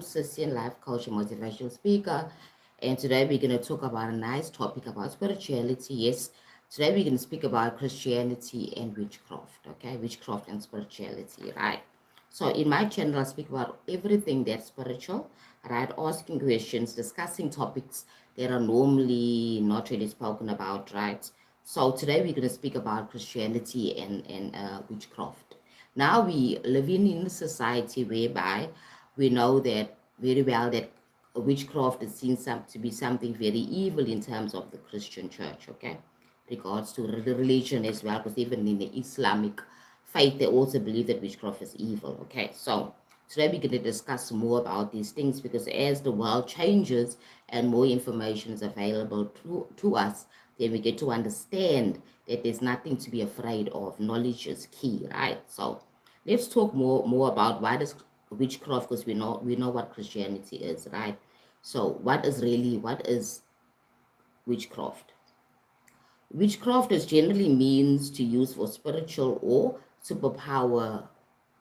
Sissy, life coach and motivational speaker. And today we're going to talk about a nice topic about spirituality. Yes, today we're going to speak about Christianity and witchcraft. Okay, witchcraft and spirituality, right? So in my channel, I speak about everything that's spiritual, right? Asking questions, discussing topics that are normally not really spoken about, right? So today we're going to speak about Christianity and witchcraft. Now we living in a society whereby we know that very well that witchcraft is seen to be something very evil in terms of the Christian church, okay? Regards to the religion as well, because even in the Islamic faith, they also believe that witchcraft is evil, okay? So today we're going to discuss more about these things because as the world changes and more information is available to us, then we get to understand that there's nothing to be afraid of. Knowledge is key, right? So let's talk more about why does witchcraft, because we know what Christianity is, right? So what is witchcraft? Witchcraft is generally means to use for spiritual or superpower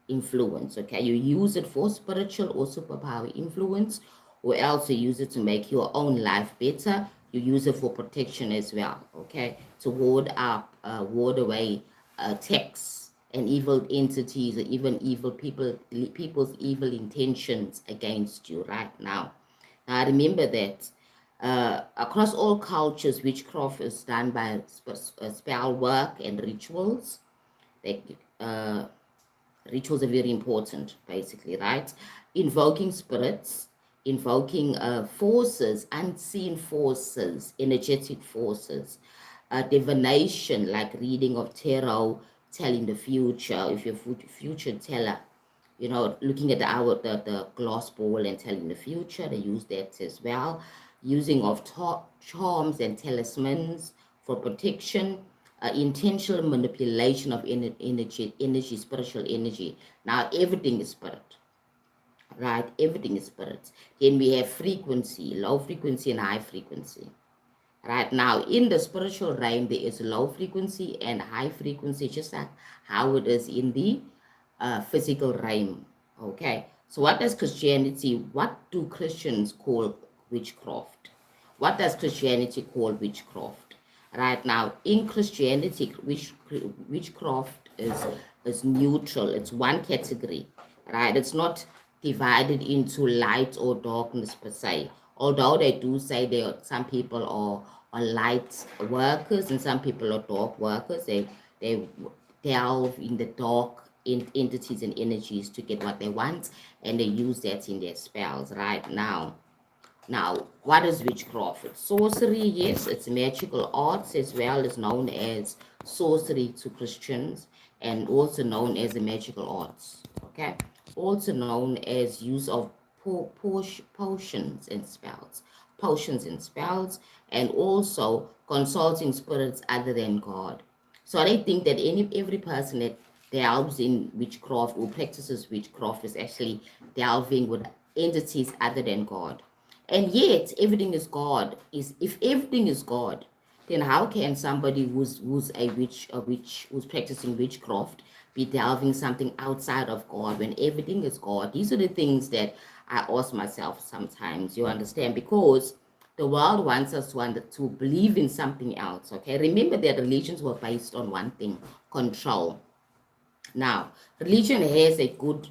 influence. Okay, you use it for spiritual or superpower influence, or else you use it to make your own life better. You use it for protection as well. Okay, to ward away attacks and evil entities, or even evil people's evil intentions against you. Right now remember that across all cultures, witchcraft is done by spell work and rituals. Like rituals are very important, basically, right? Invoking spirits, invoking forces, unseen forces, energetic forces, divination, like reading of tarot, telling the future. If you're a future teller, looking at the glass ball and telling the future, they use that as well. Using of charms and talismans for protection, intentional manipulation of energy, spiritual energy. Now everything is spirit, right? Everything is spirit. Then we have frequency, low frequency and high frequency. Right now, in the spiritual realm, there is low frequency and high frequency, just like how it is in the physical realm. Okay, so what do Christians call witchcraft? What does Christianity call witchcraft? Right now, in Christianity, witchcraft is neutral. It's one category, right? It's not divided into light or darkness per se. Although they do say there some people are light workers and some people are dark workers. They delve in the dark entities and energies to get what they want, and they use that in their spells. Right now, what is witchcraft? It's sorcery, yes, it's magical arts as well, as known as sorcery to Christians, and also known as the magical arts, okay? Also known as use of potions and spells, and also consulting spirits other than God. So I think that every person that delves in witchcraft or practices witchcraft is actually delving with entities other than God. And yet everything is God. If everything is God, then how can somebody who's a witch who's practicing witchcraft be delving something outside of God when everything is God? These are the things that I ask myself sometimes, you understand, because the world wants us to believe in something else. Okay, remember that religions were based on one thing: control. Now, religion has a good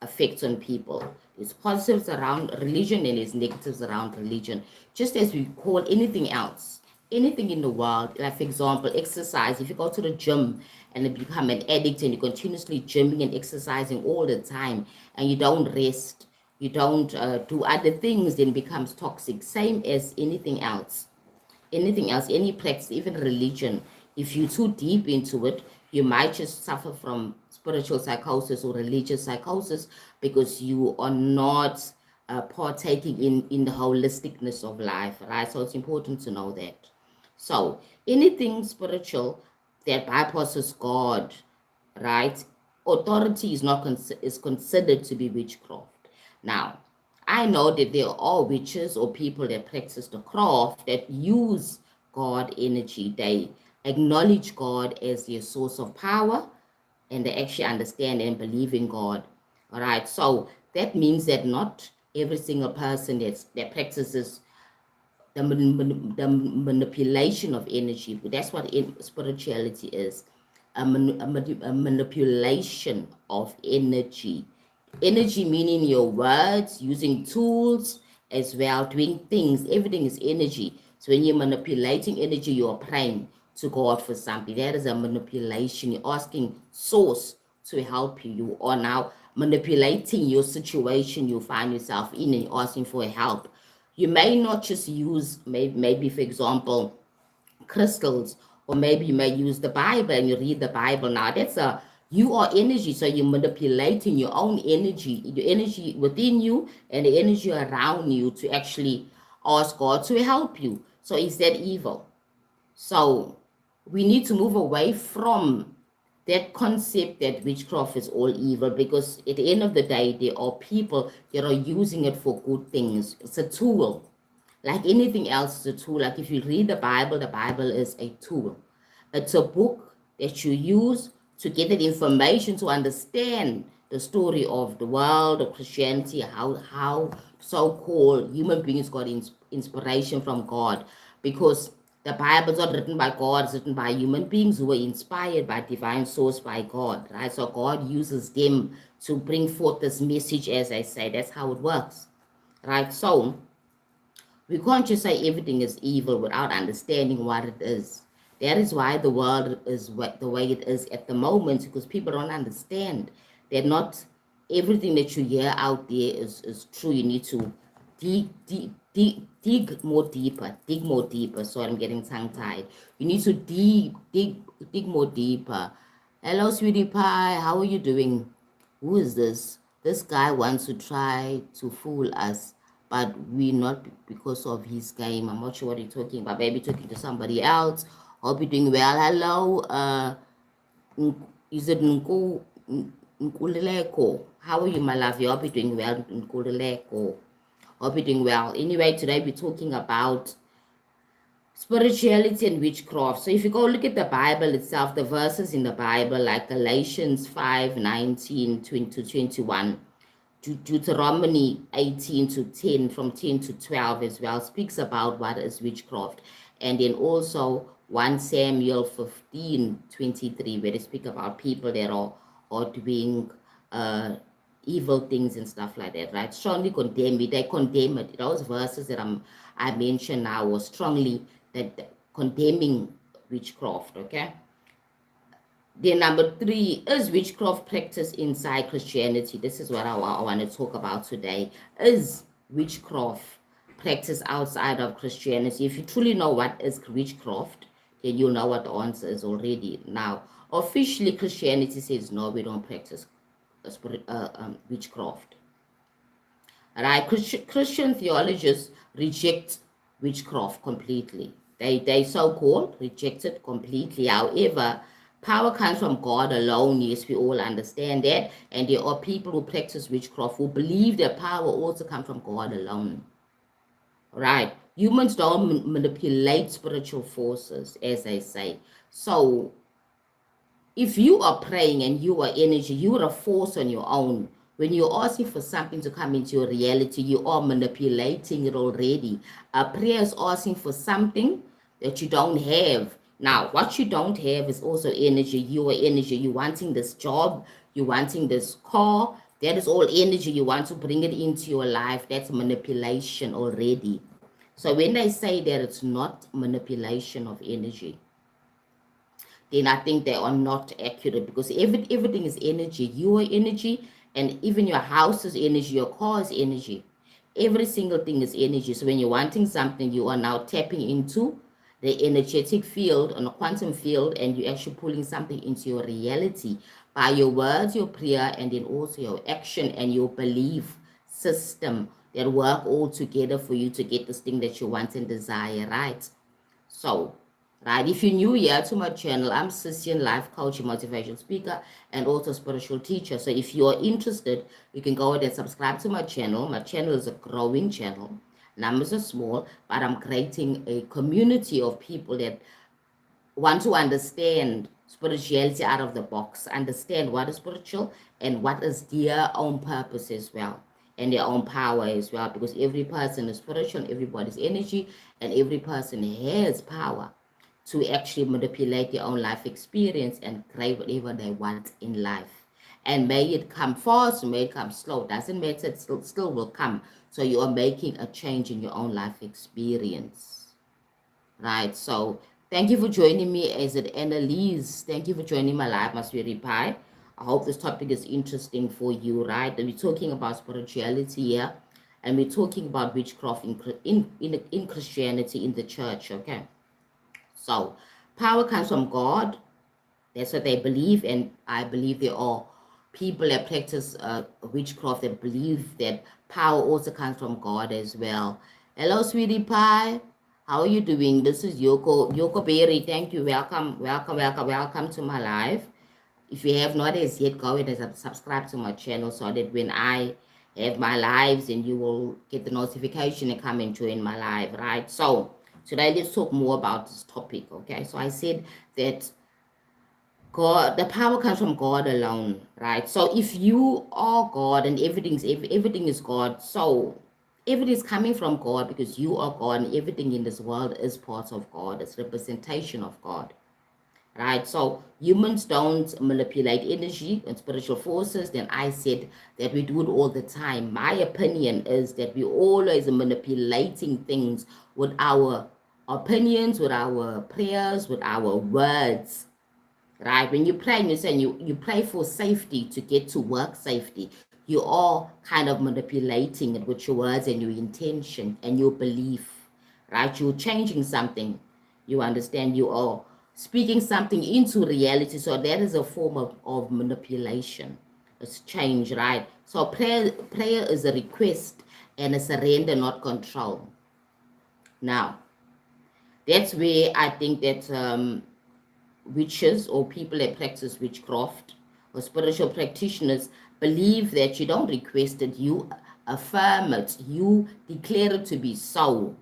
effect on people. There's positives around religion and there's negatives around religion. Just as we call anything else, anything in the world, like for example, exercise. If you go to the gym and you become an addict and you're continuously gymming and exercising all the time and you don't rest, you don't do other things, then it becomes toxic. Same as anything else, any practice, even religion. If you're too deep into it, you might just suffer from spiritual psychosis or religious psychosis because you are not partaking in the holisticness of life, right? So it's important to know that. So anything spiritual that bypasses God, right? Authority is not is considered to be witchcraft. Now, I know that there are witches or people that practice the craft that use God energy. They acknowledge God as their source of power and they actually understand and believe in God. All right. So that means that not every single person that practices the manipulation of energy. That's what spirituality is, a manipulation of energy. Energy meaning your words, using tools as well, doing things. Everything is energy. So when you're manipulating energy, you're praying to God for something. That is a manipulation. You're asking source to help you. You are now manipulating your situation you find yourself in, and you're asking for help. You may not just use, maybe for example, crystals, or maybe you may use the Bible and you read the Bible. Now that's you are energy, so you're manipulating your own energy, the energy within you and the energy around you, to actually ask God to help you. So is that evil? So we need to move away from that concept that witchcraft is all evil, because at the end of the day, there are people that are using it for good things. It's a tool. Like anything else, it's a tool. Like if you read the Bible is a tool. It's a book that you use to get that information to understand the story of the world, of Christianity, how so-called human beings got inspiration from God. Because the Bible is not written by God, it's written by human beings who were inspired by divine source, by God, right? So God uses them to bring forth this message, as I say. That's how it works, right? So we can't just say everything is evil without understanding what it is. That is why the world is the way it is at the moment, because people don't understand that not everything that you hear out there is true. You need to dig more deeper, dig more deeper. Sorry, I'm getting tongue-tied. You need to dig more deeper. Hello, sweetie pie. How are you doing? Who is this? This guy wants to try to fool us, but we not because of his game. I'm not sure what you're talking about. Maybe talking to somebody else. Hope you're doing well. Hello, is it Nkulileko? How are you, my love? You hope you're doing well, Nkulileko. Hope you're doing well. Anyway, today we're talking about spirituality and witchcraft. So if you go look at the Bible itself, the verses in the Bible, like Galatians 5:19 to 21, Deuteronomy 18 to 10, from 10 to 12 as well, speaks about what is witchcraft. And then also 1 Samuel 15:23, where they speak about people that are doing evil things and stuff like that, right? Strongly condemn it. They condemn it. Those verses that I mentioned now were strongly that condemning witchcraft, okay? Then number 3, is witchcraft practice inside Christianity? This is what I want to talk about today. Is witchcraft practice outside of Christianity? If you truly know what is witchcraft, then you know what the answer is already. Now, officially Christianity says no, we don't practice witchcraft. Right? Christian theologians reject witchcraft completely. They so-called reject it completely. However, power comes from God alone. Yes, we all understand that. And there are people who practice witchcraft who believe that power also comes from God alone. Right? Humans don't manipulate spiritual forces, as they say. So if you are praying and you are energy, you are a force on your own. When you're asking for something to come into your reality, you are manipulating it already. A prayer is asking for something that you don't have. Now, what you don't have is also energy. You are energy. You're wanting this job. You're wanting this car. That is all energy. You want to bring it into your life. That's manipulation already. So when they say that it's not manipulation of energy, then I think they are not accurate, because everything is energy. You are energy, and even your house is energy, your car is energy. Every single thing is energy. So when you're wanting something, you are now tapping into the energetic field, on a quantum field, and you're actually pulling something into your reality by your words, your prayer, and then also your action and your belief system that work all together for you to get this thing that you want and desire, right? So, right, if you're new here to my channel, I'm Sisian, life coach, motivational speaker, and also spiritual teacher. So if you are interested, you can go ahead and subscribe to my channel. My channel is a growing channel. Numbers are small, but I'm creating a community of people that want to understand spirituality out of the box, understand what is spiritual and what is their own purpose as well. and their own power as well, because every person is spiritual, everybody's energy, and every person has power to actually manipulate their own life experience and create whatever they want in life. And may it come fast, may it come slow, doesn't matter, it still will come. So you are making a change in your own life experience, right? So thank you for joining me. As it Annalise, thank you for joining my live, my sweetie pie. I hope this topic is interesting for you, right? And we're talking about spirituality here, and we're talking about witchcraft in Christianity, in the church, okay? So power comes from God. That's what they believe, and I believe there are people that practice witchcraft that believe that power also comes from God as well. Hello, sweetie pie. How are you doing? This is Yoko Berry. Thank you. Welcome to my live. If you have not as yet, go ahead and subscribe to my channel so that when I have my lives, and you will get the notification and come and join my live, right? So today let's talk more about this topic, okay? So I said that God, the power comes from God alone, right? So if you are God and everything is God, so everything is coming from God because you are God, and everything in this world is part of God. It's representation of God, right? So humans don't manipulate energy and spiritual forces. Then I said that we do it all the time. My opinion is that we always are manipulating things with our opinions, with our prayers, with our words, right? When you pray and you're saying you pray for safety, to get to work safety, you are kind of manipulating it with your words and your intention and your belief, right? You're changing something. You understand? You are speaking something into reality. So that is a form of manipulation. It's change, right? So prayer is a request and a surrender, not control. Now, that's where I think that witches or people that practice witchcraft or spiritual practitioners believe that you don't request it, you affirm it, you declare it to be so.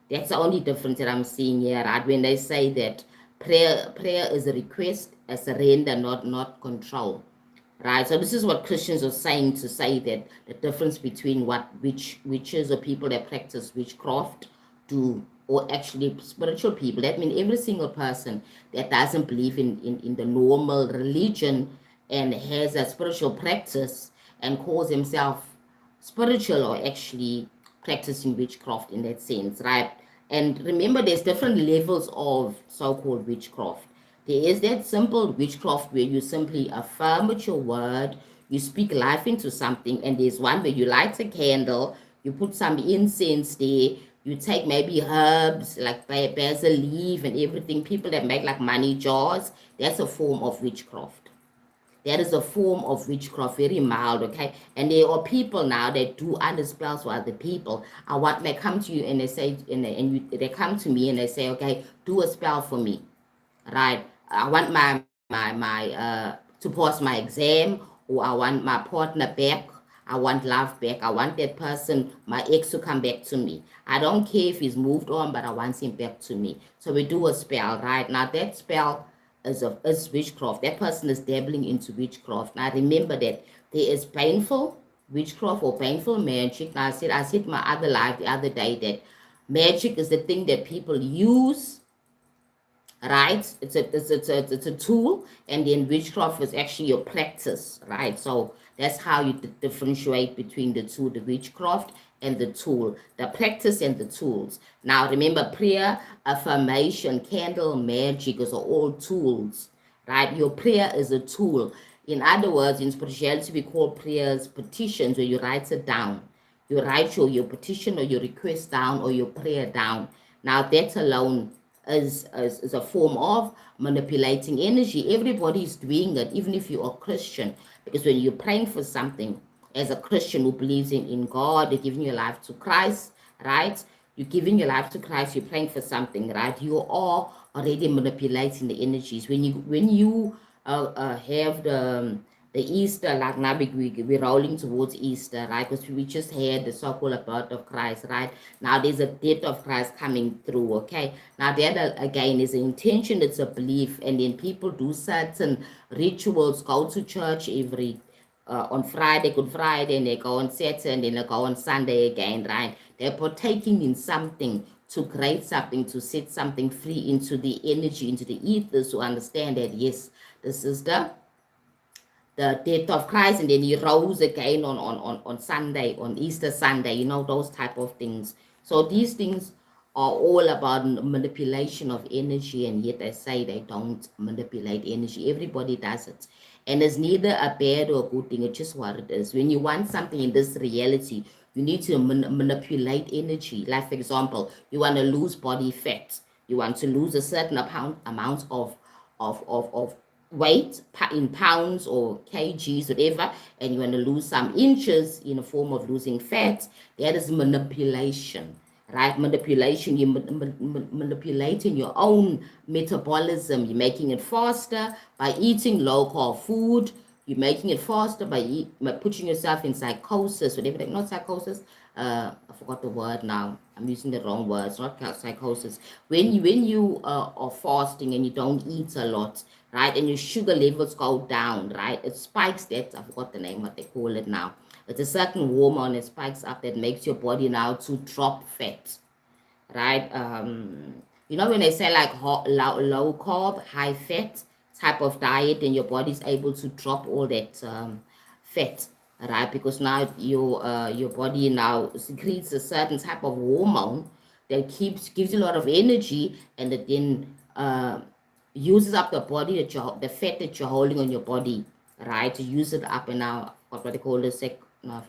That's the only difference that I'm seeing here, right? When they say that prayer is a request, a surrender, not control, right? So this is what Christians are saying, to say that the difference between what witches or people that practice witchcraft do, or actually spiritual people. That means every single person that doesn't believe in the normal religion and has a spiritual practice and calls himself spiritual, or actually practicing witchcraft in that sense, right? And remember, there's different levels of so-called witchcraft. There is that simple witchcraft where you simply affirm with your word, you speak life into something, and there's one where you light a candle, you put some incense there, you take maybe herbs like basil leaf and everything. People that make like money jars, that's a form of witchcraft. That is a form of witchcraft, very mild, okay? And there are people now that do other spells for other people. They come to you and they say, they come to me and they say, okay, do a spell for me, right? I want to pass my exam, or I want my partner back. I want love back. I want that person, my ex, to come back to me. I don't care if he's moved on, but I want him back to me. So we do a spell, right? Now that spell is witchcraft. That person is dabbling into witchcraft. Now remember that there is painful witchcraft or painful magic. Now I said my other life the other day that magic is the thing that people use, right? It's a tool, and then witchcraft is actually your practice, right? So that's how you differentiate between the two, the witchcraft and the tool, the practice and the tools. Now remember, prayer, affirmation, candle, magic is all tools, right? Your prayer is a tool. In other words, in spirituality we call prayers petitions, where you write it down. You write your petition or your request down, or your prayer down. Now that alone is a form of manipulating energy. Everybody is doing it, even if you are Christian, because when you're praying for something as a Christian who believes in God, you're giving your life to Christ, right? You're giving your life to Christ, you're praying for something, right? You are already manipulating the energies. When you have the Easter, like now we're rolling towards Easter, right? Because we just had the so-called birth of Christ, right? Now there's a death of Christ coming through, okay? Now that again is an intention, it's a belief, and then people do certain rituals, go to church every on Friday, Good Friday, and they go on Saturday, and then they go on Sunday again, right? They're partaking in something to create something, to set something free into the energy, into the ethers, to understand that, yes, this is the death of Christ, and then he rose again on Sunday, on Easter Sunday, those type of things. So these things are all about manipulation of energy, and yet they say they don't manipulate energy. Everybody does it. And it's neither a bad or a good thing, it's just what it is. When you want something in this reality, you need to manipulate energy. Like, for example, you want to lose body fat. You want to lose a certain amount of weight in pounds or kgs, whatever, and you want to lose some inches in a form of losing fat. That is manipulation, right? Manipulation, you're manipulating your own metabolism. You're making it faster by eating low carb food. You're making it faster by putting yourself in psychosis, whatever. Not psychosis. I forgot the word now. I'm using the wrong words. Not psychosis. When you are fasting and you don't eat a lot, right, and your sugar levels go down, right, it spikes that. I forgot the name, what they call it now. It's a certain hormone that spikes up that makes your body now to drop fat, right? When they say like low carb, high fat type of diet, and your body's able to drop all that fat, right? Because now your body now secretes a certain type of hormone that gives you a lot of energy, and that then uses up the body the fat that you're holding on your body, right? To use it up, and now what they call the no,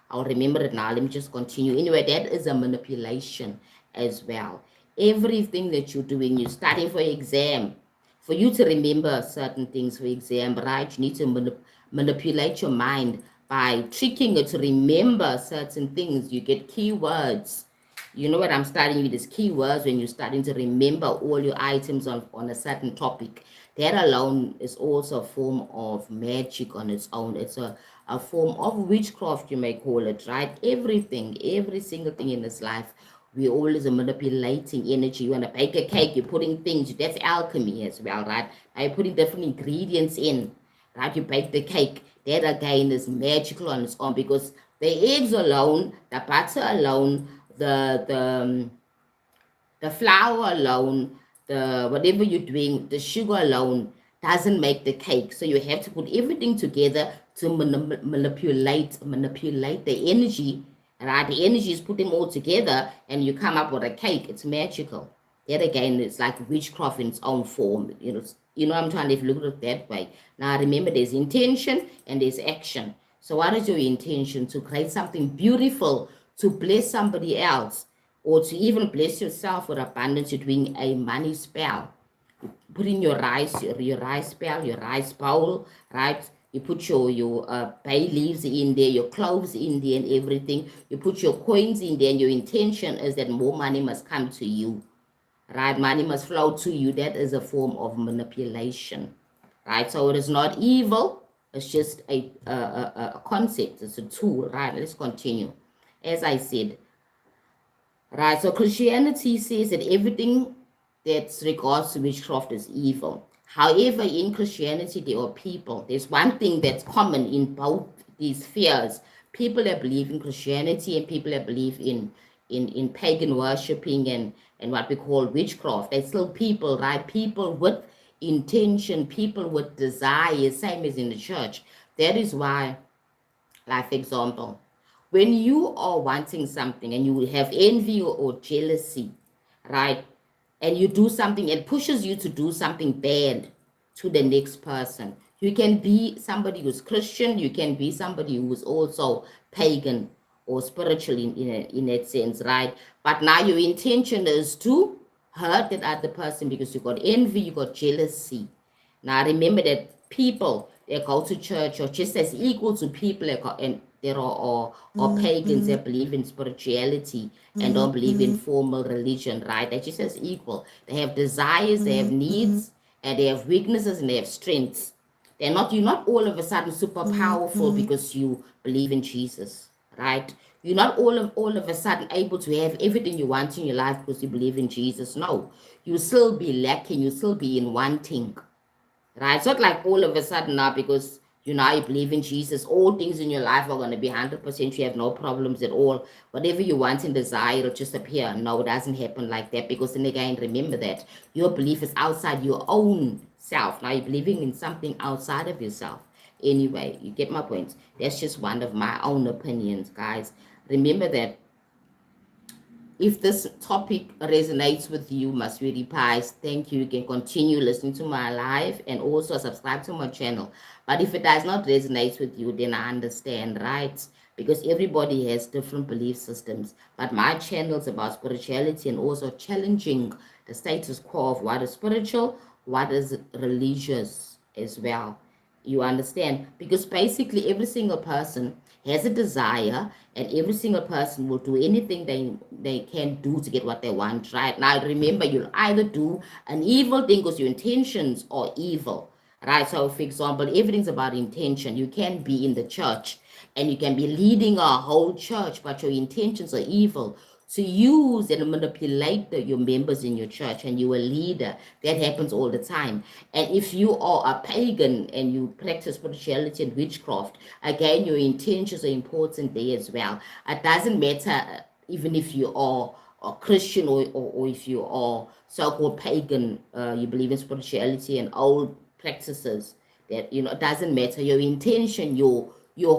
I'll remember it now. Let me just continue. Anyway, that is a manipulation as well. Everything that you're doing, you're studying for exam. For you to remember certain things for exam, right? You need to manipulate your mind by tricking it to remember certain things. You get keywords. You know what I'm starting with is keywords when you're starting to remember all your items on a certain topic. That alone is also a form of magic on its own. It's a form of witchcraft, you may call it, right? Everything, every single thing in this life, we always are manipulating energy. You want to bake a cake, you're putting things, that's alchemy as well, right? Now you're putting different ingredients in, right? You bake the cake. That again is magical on its own, because the eggs alone, the butter alone, the flour alone, the whatever you're doing, the sugar alone doesn't make the cake. So you have to put everything together to manipulate the energy, right? The energy is put them all together, and you come up with a cake. It's magical. That again, it's like witchcraft in its own form. I'm trying to look at it that way. Now remember, there's intention and there's action. So what is your intention? To create something beautiful, to bless somebody else, or to even bless yourself with abundance. You're doing a money spell. You put in your rice spell, your rice bowl, right? You put your bay leaves in there, your cloves in there, and everything. You put your coins in there, and your intention is that more money must come to you, right? Money must flow to you. That is a form of manipulation, right? So it is not evil. It's just a concept. It's a tool, right? Let's continue. As I said, right, so Christianity says that everything that regards to witchcraft is evil. However, in Christianity, there's one thing that's common in both these spheres. People that believe in Christianity and people that believe in pagan worshipping and what we call witchcraft. They're still people, right? People with intention, people with desire, same as in the church. That is why, like, for example, when you are wanting something and you have envy or jealousy, right? And you do something, it pushes you to do something bad to the next person. You can be somebody who's Christian, you can be somebody who's also pagan or spiritual in that sense, right? But now your intention is to hurt that other person because you got envy, you got jealousy. Now remember that people that go to church are just as equal to people and there are pagans that believe in spirituality and don't believe in formal religion, right? They're just as equal. They have desires, they have needs, and they have weaknesses and they have strengths. You're not all of a sudden super powerful because you believe in Jesus, right? You're not all of a sudden able to have everything you want in your life because you believe in Jesus. No, you still be lacking, you still be in wanting. Right? It's not like all of a sudden now because You now you believe in Jesus, all things in your life are going to be 100%. You have no problems at all. Whatever you want and desire will just appear. No, it doesn't happen like that, because then again, remember that your belief is outside your own self. Now you're believing in something outside of yourself. Anyway, you get my point. That's just one of my own opinions, guys. Remember that if this topic resonates with you, my sweetie pies, thank you. You can continue listening to my live and also subscribe to my channel. But if it does not resonate with you, then I understand, right? Because everybody has different belief systems. But my channel is about spirituality and also challenging the status quo of what is spiritual, what is religious as well. You understand? Because basically every single person has a desire, and every single person will do anything they can do to get what they want, right? Now remember, you'll either do an evil thing because your intentions are evil, right? So for example, everything's about intention. You can be in the church and you can be leading a whole church, but your intentions are evil, to use and manipulate your members in your church, and you're a leader. That happens all the time. And if you are a pagan and you practice spirituality and witchcraft, again, your intentions are important there as well. It doesn't matter even if you are a Christian, or if you are so-called pagan, you believe in spirituality and old practices, that, it doesn't matter. Your intention, your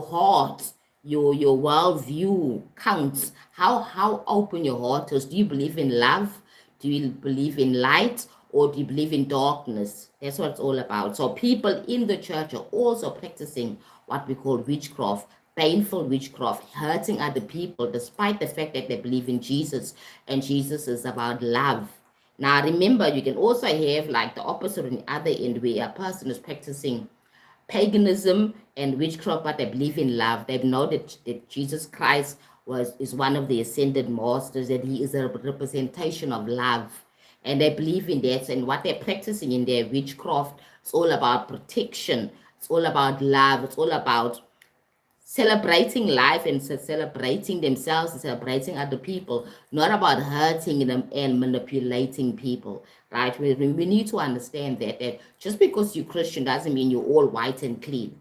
heart, your worldview counts. How open your heart is. Do you believe in love? Do you believe in light, or do you believe in darkness? That's what it's all about. So people in the church are also practicing what we call witchcraft, painful witchcraft, hurting other people despite the fact that they believe in Jesus, and Jesus is about love. Now remember, you can also have like the opposite on the other end, where a person is practicing paganism and witchcraft, but they believe in love. They know that Jesus Christ is one of the ascended masters, that he is a representation of love. And they believe in that. And what they're practicing in their witchcraft, it's all about protection. It's all about love. It's all about celebrating life and celebrating themselves and celebrating other people, not about hurting them and manipulating people, right? We need to understand that just because you're Christian doesn't mean you're all white and clean.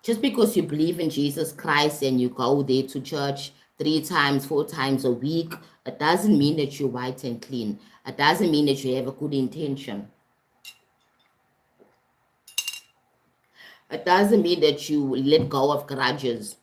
Just because you believe in Jesus Christ and you go there to church 3 times, 4 times a week, it doesn't mean that you're white and clean. It doesn't mean that you have a good intention. It doesn't mean that you let go of grudges.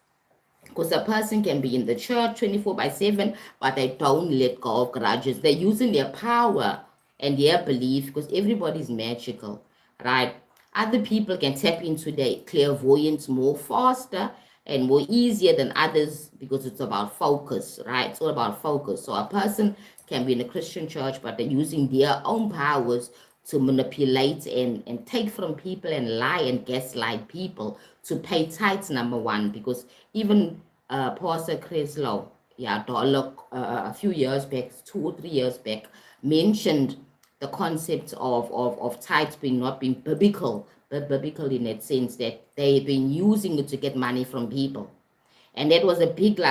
Because a person can be in the church 24/7, but they don't let go of grudges. They're using their power and their belief, because everybody's magical, right? Other people can tap into their clairvoyance more faster and more easier than others, because it's about focus, right? It's all about focus. So a person can be in a Christian church, but they're using their own powers to manipulate and take from people and lie and gaslight people to pay tithes, number one, because even Pastor Creslow, yeah, a few years back, 2 or 3 years back, mentioned the concept of tithes being not being biblical, but biblical in that sense that they've been using it to get money from people. And that was a big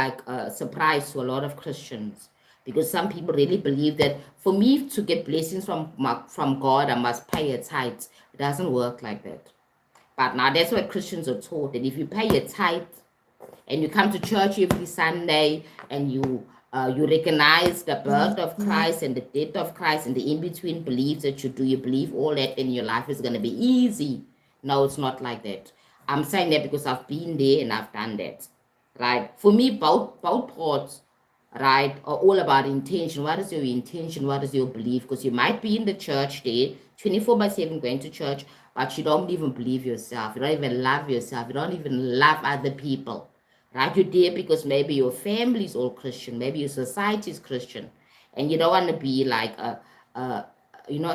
surprise to a lot of Christians, because some people really believe that for me to get blessings from God, I must pay a tithe. It doesn't work like that. But now that's what Christians are taught, that if you pay a tithe and you come to church every Sunday and you recognize the birth of Christ and the death of Christ and the in-between beliefs that you do, you believe all that, then your life is going to be easy. No, it's not like that. I'm saying that because I've been there and I've done that, right? For me, both parts, right, are all about intention. What is your intention? What is your belief? Because you might be in the church there 24/7 going to church, but you don't even believe yourself. You don't even love yourself. You don't even love other people, right? You're there because maybe your family's all Christian, maybe your society's Christian, and you don't want to be like a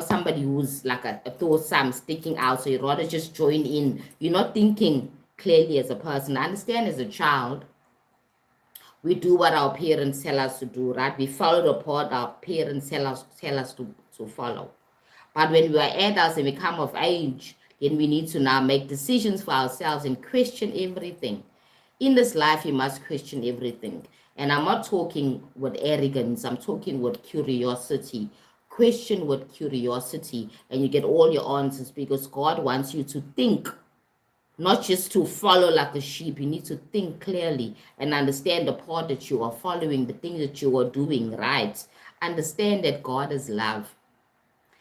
somebody who's like a thought sticking out, so you rather just join in. You're not thinking clearly as a person. I understand as a child, we do what our parents tell us to do, right? We follow the path our parents tell us to follow. But when we are adults and we come of age, then we need to now make decisions for ourselves and question everything. In this life, you must question everything. And I'm not talking with arrogance, I'm talking with curiosity. Question with curiosity, and you get all your answers, because God wants you to think. not just to follow like a sheep. You need to think clearly and understand the part that you are following, the things that you are doing, right? Understand that God is love.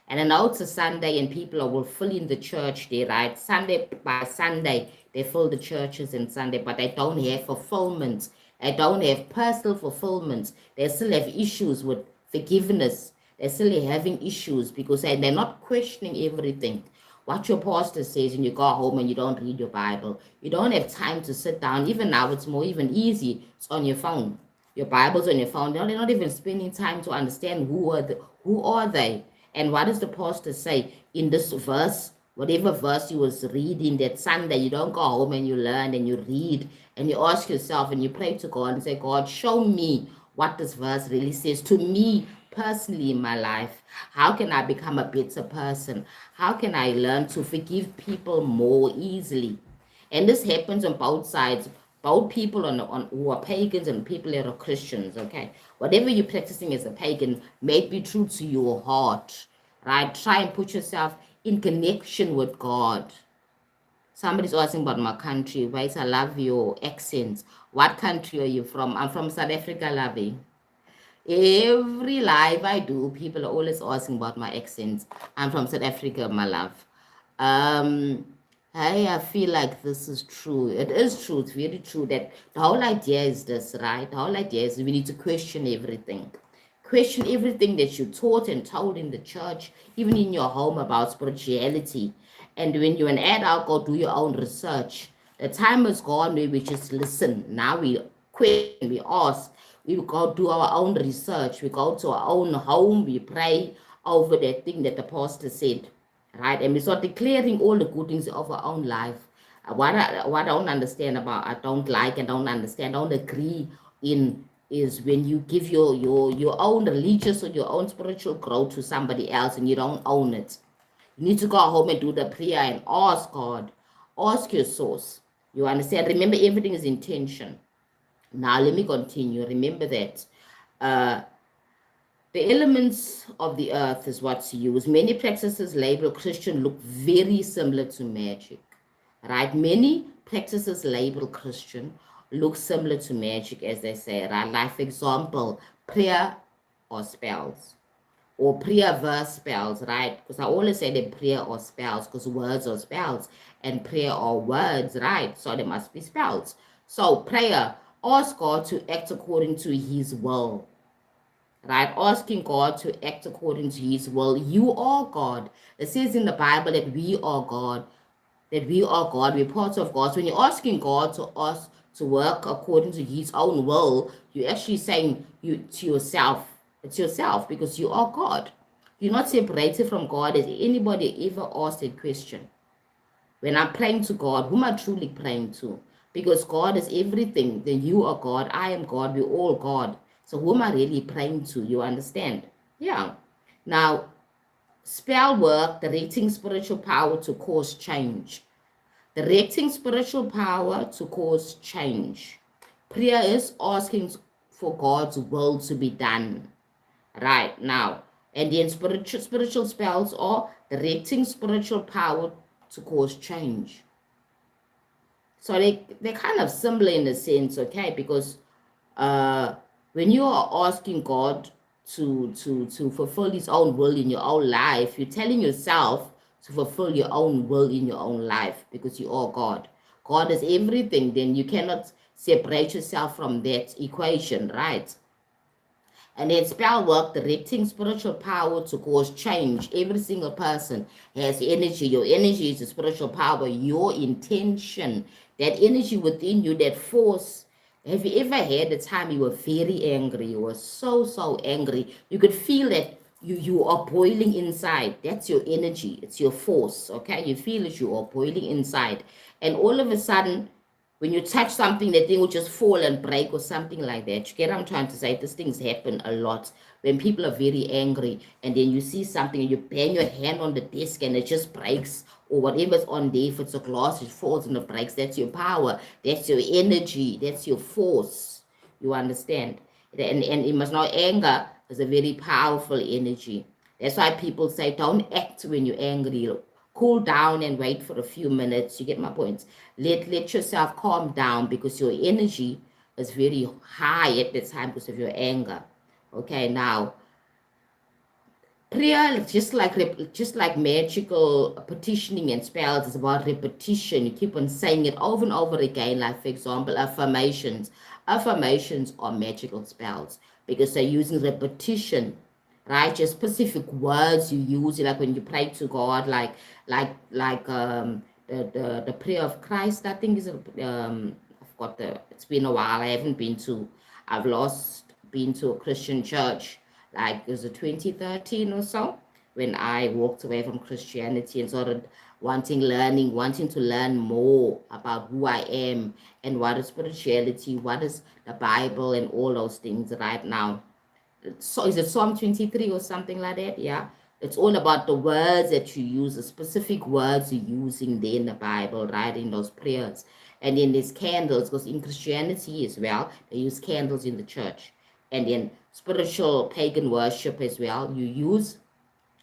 And I know it's a Sunday and people will fill in the church there, right? Sunday by Sunday, they fill the churches in Sunday, but they don't have fulfillment. They don't have personal fulfillment. They still have issues with forgiveness. They're still having issues because they're not questioning everything. What your pastor says, and you go home and you don't read your Bible. You don't have time to sit down. Even now, it's more even easy. It's on your phone. Your Bible's on your phone. They're not even spending time to understand who are they, and what does the pastor say in this verse? Whatever verse you was reading that Sunday, you don't go home and you learn and you read and you ask yourself and you pray to God and say, God, show me what this verse really says to me personally in my life. How can I become a better person? How can I learn to forgive people more easily? And this happens on both sides, both people on who are pagans and people that are Christians, okay? Whatever you're practicing as a pagan may be true to your heart, right? Try and put yourself in connection with God. Somebody's asking about my country, right? I love your accents. What country are you from? I'm from South Africa, lovey. Every live I do, people are always asking about my accents. I'm from South Africa, my love. Um, I feel like this is true. It is true. It's very true that the whole idea is this, right? The whole idea is we need to question everything. Question everything that you taught and told in the church, even in your home about spirituality. And when you're an adult, go do your own research. The time is gone where we just listen. Now we question, we ask, we go do our own research, we go to our own home, we pray over that thing that the pastor said, right? And we start declaring all the good things of our own life. What I don't understand about, I don't like and don't understand, I don't agree in, is when you give your own religious or your own spiritual growth to somebody else and you don't own it. You need to go home and do the prayer and ask God, ask your source. You understand? Remember, everything is intention. Now, let me continue. Remember that the elements of the earth is what's used. Many practices labeled Christian look very similar to magic, right? Many practices labeled Christian look similar to magic, as they say, right? Like, for example, prayer or spells, or prayer verse spells, right? Because I always say that prayer or spells, because words are spells, and prayer are words, right? So there must be spells. So prayer, ask God to act according to his will, right? Asking God to act according to his will. You are God. It says in the Bible that we are God, that we are God, we're parts of God. So when you're asking God to us to work according to his own will, you're actually saying you to yourself, it's yourself, because you are God. You're not separated from God. Has anybody ever asked that question? When I'm praying to God, who am I truly praying to? Because God is everything. Then you are God, I am God, we're all God. So who am I really praying to? You understand? Yeah. Now, spell work, directing spiritual power to cause change. Directing spiritual power to cause change. Prayer is asking for God's will to be done. Right now. And then spiritual spells are directing spiritual power to cause change. So they're kind of similar in a sense, okay? Because when you are asking God to fulfill his own will in your own life, you're telling yourself to fulfill your own will in your own life, because you are God. God is everything. Then you cannot separate yourself from that equation, right? And then spell work, directing spiritual power to cause change. Every single person has energy. Your energy is the spiritual power, your intention, that energy within you, that force. Have you ever had a time you were very angry? You were so angry. You could feel that you are boiling inside. That's your energy. It's your force, okay? You feel that you are boiling inside. And all of a sudden, when you touch something, that thing will just fall and break or something like that. You get what I'm trying to say? These things happen a lot when people are very angry, and then you see something and you bang your hand on the desk and it just breaks, or whatever's on there. If it's a glass, it falls and it breaks. That's your power. That's your energy. That's your force. You understand? And you must know, anger is a very powerful energy. That's why people say don't act when you're angry. cool down and wait for a few minutes. You get my point? Let yourself calm down because your energy is very high at the time because of your anger. Okay, now prayer, just like magical petitioning and spells, is about repetition. You keep on saying it over and over again. Like, for example, affirmations. Affirmations are magical spells because they're using repetition, right? Just specific words you use, like when you pray to God, the prayer of Christ. I think is I've got the. It's been a while. I haven't been to. I've lost been to a Christian church, like it was 2013 or so, when I walked away from Christianity and started wanting to learn more about who I am and what is spirituality, what is the Bible, and all those things right now. So is it Psalm 23 or something like that? Yeah. It's all about the words that you use, the specific words you're using there in the Bible, right? In those prayers. And then there's candles, because in Christianity as well, they use candles in the church. And in spiritual pagan worship as well, you use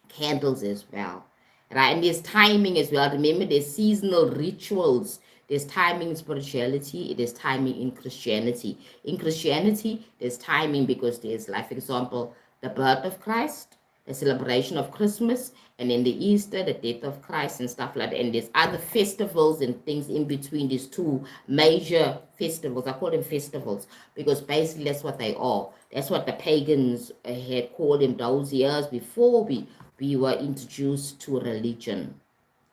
candles as well, right? And there's timing as well. Remember, there's seasonal rituals. There's timing in spirituality. There's timing in Christianity. In Christianity, there's timing because there's, like, for example, the birth of Christ, the celebration of Christmas, and then the Easter, the death of Christ, and stuff like that. And there's other festivals and things in between these two major festivals. I call them festivals because basically that's what they are. That's what the pagans had called them those years before we were introduced to religion,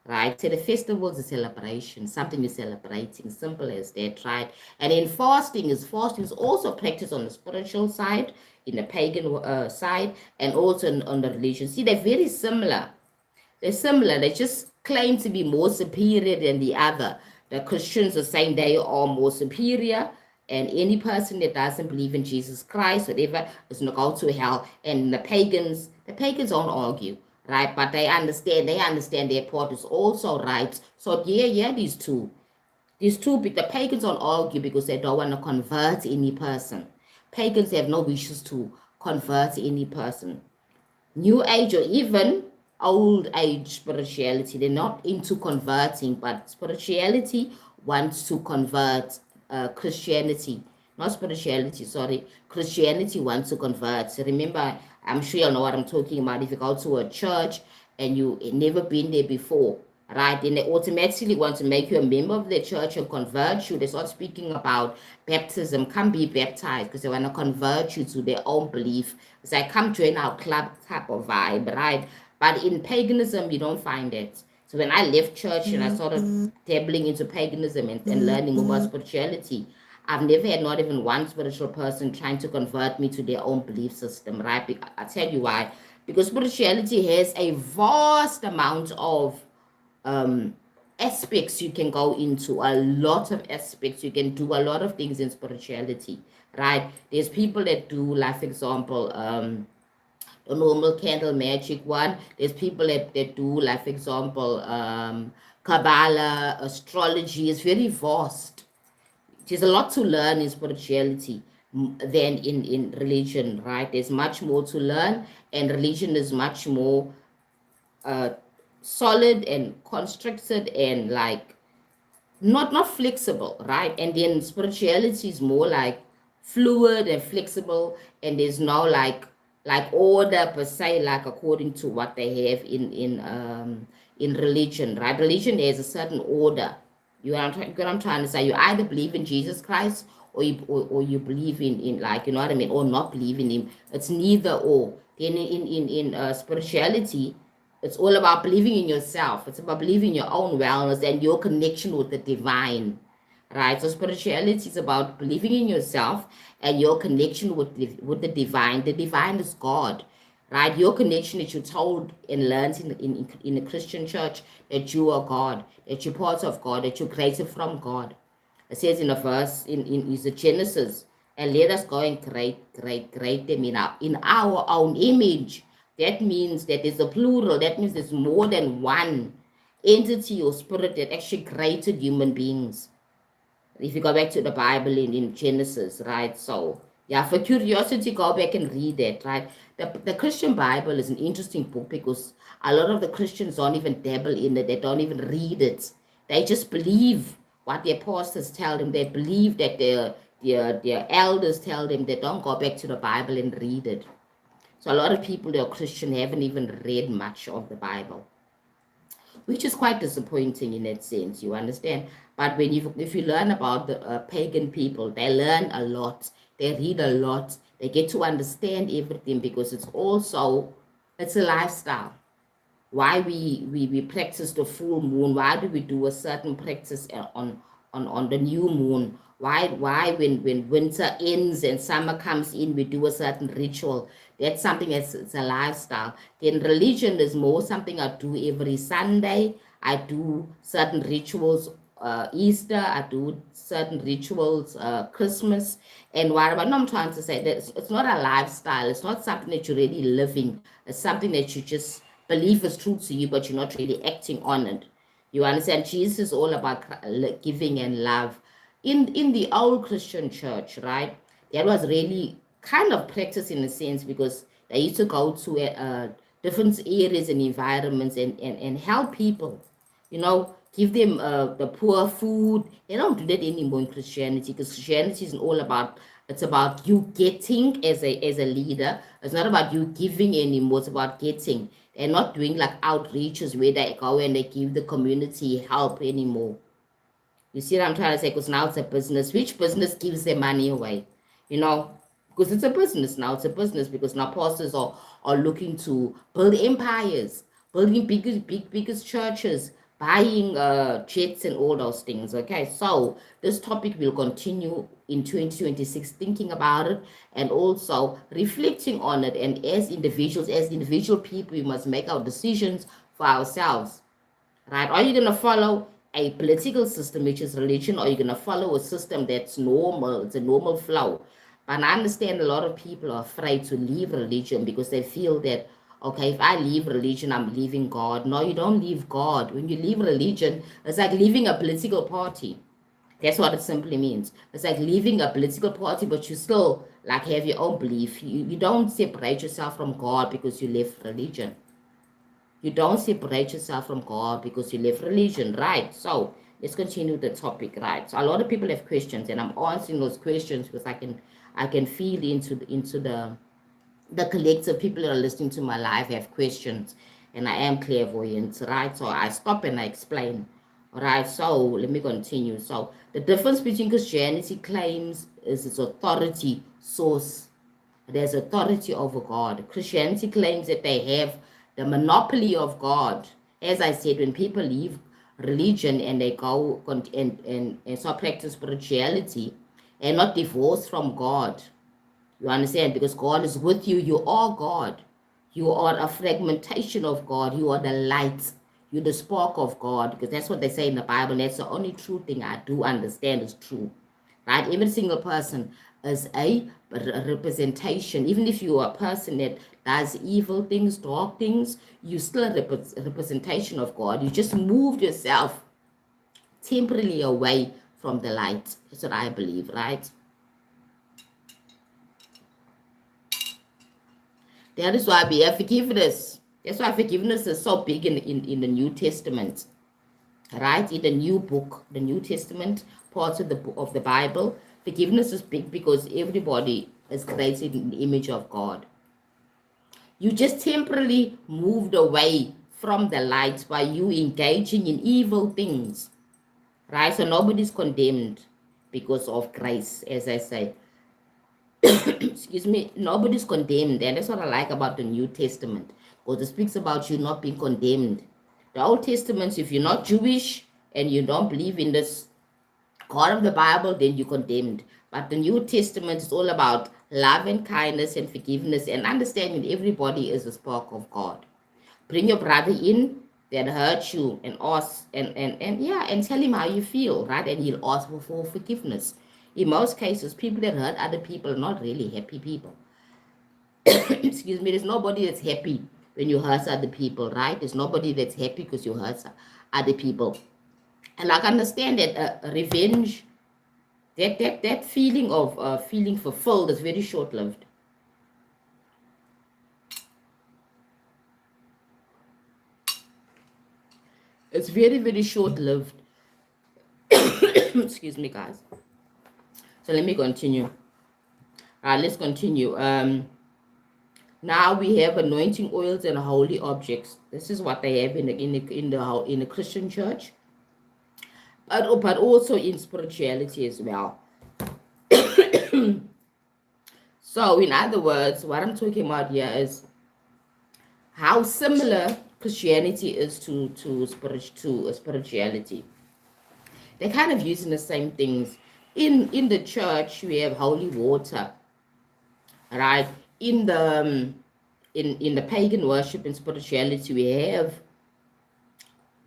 right? So the festival is a celebration, something you're celebrating, simple as that, right? And then fasting is also practiced on the spiritual side, in the pagan side, and also on the religion. See, they're very similar. They're similar. They just claim to be more superior than the other. The Christians are saying they are more superior, and any person that doesn't believe in Jesus Christ, whatever, is going to go to hell. And the pagans don't argue, right? But they understand their part is also right. So yeah, these two, the pagans don't argue because they don't want to convert any person. Pagans have no wishes to convert any person. New Age or even old age spirituality, they're not into converting, but spirituality wants to convert Christianity. Not spirituality, sorry. Christianity wants to convert. So remember, I'm sure you'll know what I'm talking about. If you go to a church and you never been there before, right, then they automatically want to make you a member of the church and convert you. They start speaking about baptism. Come be baptized, because they want to convert you to their own belief. It's like, come join our club type of vibe, right? But in paganism, you don't find it. So when I left church and I started dabbling into paganism and learning about spirituality, I've never had not even one spiritual person trying to convert me to their own belief system, right? I'll tell you why. Because spirituality has a vast amount of aspects you can go into, a lot of aspects. You can do a lot of things in spirituality, right? There's people that do, like, for example, the normal candle magic one. There's people that do, like, for example, Kabbalah, astrology. Is very vast. There's a lot to learn in spirituality than in religion, right? There's much more to learn, and religion is much more solid and constructed and, like, not flexible, right? And then spirituality is more like fluid and flexible, and there's no like order per se, like according to what they have in religion, right? Religion, there's a certain order. You know what I'm trying to say? You either believe in Jesus Christ, or you believe in, like, you know what I mean, or not believe in him. It's neither or. Then in spirituality, it's all about believing in yourself. It's about believing in your own wellness and your connection with the divine, right? So spirituality is about believing in yourself and your connection with the divine. The divine is God, right? Your connection that you're told and learned in a Christian church, that you are God, that you're part of God, that you're created from God. It says in a verse in is the Genesis, and let us go and create them in our own image. That means that there's a plural. That means there's more than one entity or spirit that actually created human beings. If you go back to the Bible in Genesis, right? So Yeah, for curiosity, go back and read that, right? The Christian Bible is an interesting book because a lot of the Christians don't even dabble in it. They don't even read it. They just believe what their pastors tell them. They believe that their elders tell them. They don't go back to the Bible and read it. So a lot of people that are Christian haven't even read much of the Bible, which is quite disappointing in that sense, you understand. But if you learn about the pagan people, they learn a lot, they read a lot, they get to understand everything because it's a lifestyle. Why we practice the full moon, why do we do a certain practice on the new moon, why when winter ends and summer comes in we do a certain ritual. That's something that's it's a lifestyle. Then religion is more something I do every Sunday. I do certain rituals, Easter, I do certain rituals, Christmas. And what I'm trying to say, that it's not a lifestyle, it's not something that you're really living, it's something that you just believe is true to you, but you're not really acting on it. You understand? Jesus is all about giving and love. In the old Christian church, right? That was really kind of practice in a sense because they used to go to different areas and environments and help people, give them the poor food. They don't do that anymore in Christianity because Christianity is all about, it's about you getting as a leader. It's not about you giving anymore, it's about getting. They're not doing like outreaches where they go and they give the community help anymore. You see what I'm trying to say? Because now it's a business. Which business gives their money away? You know, because it's a business now. It's a business because now pastors are looking to build empires, building biggest churches, buying jets and all those things. Okay, so this topic will continue in 2026, thinking about it and also reflecting on it. And as individual people, we must make our decisions for ourselves, right? Are you going to follow a political system, which is religion, or are you going to follow a system that's normal? It's a normal flow. But I understand a lot of people are afraid to leave religion because they feel that, okay, if I leave religion, I'm leaving God. No, you don't leave God. When you leave religion, it's like leaving a political party. That's what it simply means. It's like leaving a political party, but you still like have your own belief. You don't separate yourself from God because you left religion. You don't separate yourself from God because you left religion, right? So let's continue the topic, right? So a lot of people have questions, and I'm answering those questions because I can feel into the collective people that are listening to my live have questions, and I am clairvoyant, right? So I stop and I explain. All right, so let me continue. So the difference between Christianity claims is its authority source. There's authority over God. Christianity claims that they have the monopoly of God. As I said, when people leave religion and they go and so practice spirituality and not divorced from God, you understand? Because God is with you. You are God. You are a fragmentation of God. You are the light. You're the spark of God. Because that's what they say in the Bible. That's the only true thing I do understand is true. Right? Every single person is a representation. Even if you are a person that does evil things, dark things, you're still a representation of God. You just moved yourself temporarily away from the light. That's what I believe, right? That is why we have forgiveness. That's why forgiveness is so big in the New Testament, right? In the new book, the New Testament, parts of the Bible, forgiveness is big because everybody is created in the image of God. You just temporarily moved away from the light by you engaging in evil things, right? So nobody's condemned because of grace, as I say. Excuse me, nobody's condemned. And that's what I like about the New Testament, because it speaks about you not being condemned. The Old Testament, if you're not Jewish and you don't believe in this God of the Bible, then you're condemned. But the New Testament is all about love and kindness and forgiveness and understanding everybody is a spark of God. Bring your brother in that hurt you and ask and yeah, and tell him how you feel, right? And he'll ask for forgiveness. In most cases, people that hurt other people are not really happy people. Excuse me, there's nobody that's happy when you hurt other people, right? There's nobody that's happy because you hurt other people. And I understand that revenge That feeling of feeling fulfilled is very short-lived. It's very, very short-lived. Excuse me, guys. So let me continue. Let's continue. Now we have anointing oils and holy objects. This is what they have in the Christian church, but also in spirituality as well. So, in other words, what I'm talking about here is how similar Christianity is to spirituality. They're kind of using the same things. In the church, we have holy water, right? In the pagan worship and spirituality, we have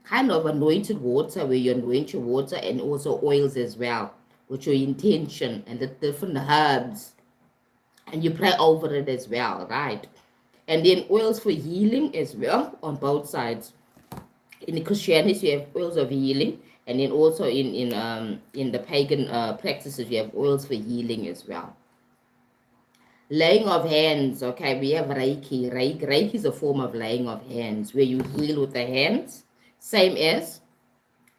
kind of anointed water where you anoint your water, and also oils as well, with your intention and the different herbs, and you pray over it as well, right? And then oils for healing as well on both sides. In Christianity, you have oils of healing, and then also in the pagan practices, you have oils for healing as well. Laying of hands, okay, we have Reiki. Reiki is a form of laying of hands where you heal with the hands, same as